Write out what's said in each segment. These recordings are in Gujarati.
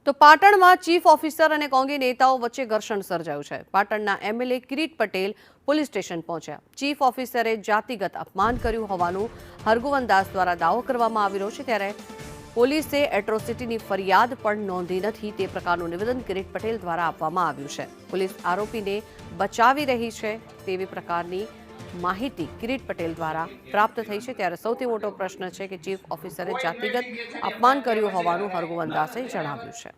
તો પાટણમાં ચીફ ઓફિસર અને કોંગી નેતાઓ વચ્ચે ઘર્ષણ સર્જાયું છે। પાટણના MLA Kirit Patel police station પહોંચ્યા। ચીફ ઓફિસરે જાતિગત અપમાન કર્યું હોવાનું હરગોવન દાસ દ્વારા દાવો કરવામાં આવી રહ્યો છે, ત્યારે પોલીસે એટ્રોસિટીની ફરિયાદ પણ નોંધી નથી તે પ્રકારનું નિવેદન કિરીટ પટેલ દ્વારા આપવામાં આવ્યું છે। પોલીસ આરોપીને બચાવી રહી છે તેવી પ્રકારની માહિતી કિરીટ પટેલ દ્વારા પ્રાપ્ત થઈ છે। ત્યારે સૌથી મોટો પ્રશ્ન છે કે ચીફ ઓફિસરે જાતિગત અપમાન કર્યું હોવાનું હરગોવન દાસે જણાવ્યું છે।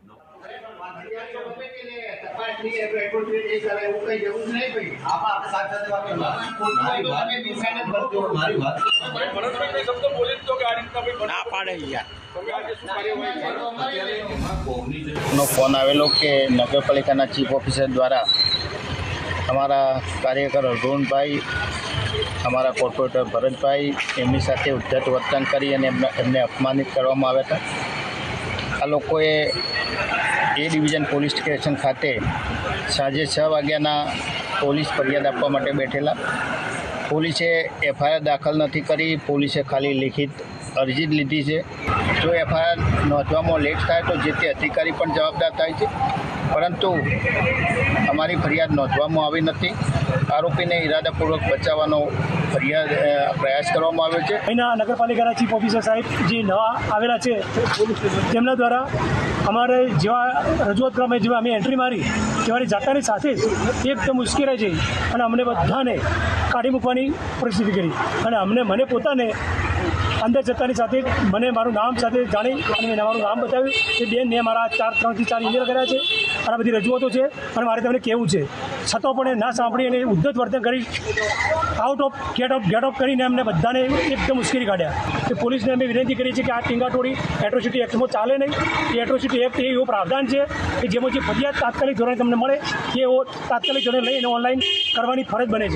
फोन आवेलो कि नगरपालिका चीफ ऑफिसर द्वारा अमरा कार्यकर हरगोवन भाई अमरा कॉर्पोरेटर भरत भाई एमनी साथे उद्धत वर्तन करी अने एमने अपमानित करवामां आव्या हता। आ लोकोए ए डिविजन पोलीस स्टेशन खाते साँजे 6 वाग्याना पोलीस फरियाद आपवा माटे बैठेला। पोलीसे एफआईआर दाखल नहीं करी, पोलीसे खाली लिखित अरजी ज लीधी है। जो एफआईआर नोंधवामां लेट थाय तो जे ते अधिकारी पण जवाबदार थाय छे, परंतु अमारी फरियाद नोंधवामां आवी नथी। आरोपीने इरादापूर्वक बचावવાનો फरियाद प्रयास करवामां આવ્યો છે। અહીંના નગરપાલિકાના ચીફ ઓફિસર સાહેબ જે નવા આવેલા છે તેમના દ્વારા અમારે જેવા રજૂઆત કરવામાં જેવા અમે એન્ટ્રી મારી તેવાની જાતાની સાથે જ એકદમ ઉશ્કેરાઈ જઈ અને અમને બધાને કાઢી મૂકવાની પરિસ્થિતિ કરી અને મને પોતાને અંદર જતાની સાથે મને મારું નામ સાથે જાણી અને મેં મારું નામ બતાવ્યું કે બેન મેં મારા 3 થી 4 ઈમેલ કર્યા છે અને બધી રજૂઆતો છે અને મારે તમને કહેવું છે, છતાં પણ ના સાંભળી અને ઉદ્ધત વર્તન કરી ગેટ ઓફ કરીને અમને બધાને એકદમ મુશ્કેલી કાઢ્યા। કે પોલીસને અમે વિનંતી કરી છે કે આ ટીંગાટોળી એટ્રોસિટી એક્ટમાં ચાલે નહીં। એ એટ્રોસિટી એક્ટ એવો પ્રાવધાન છે કે જેમાં જે ફરિયાદ તાત્કાલિક ધોરણે તમને મળે એ તાત્કાલિક ધોરણે લઈને ઓનલાઈન કરવાની ફરજ બને છે।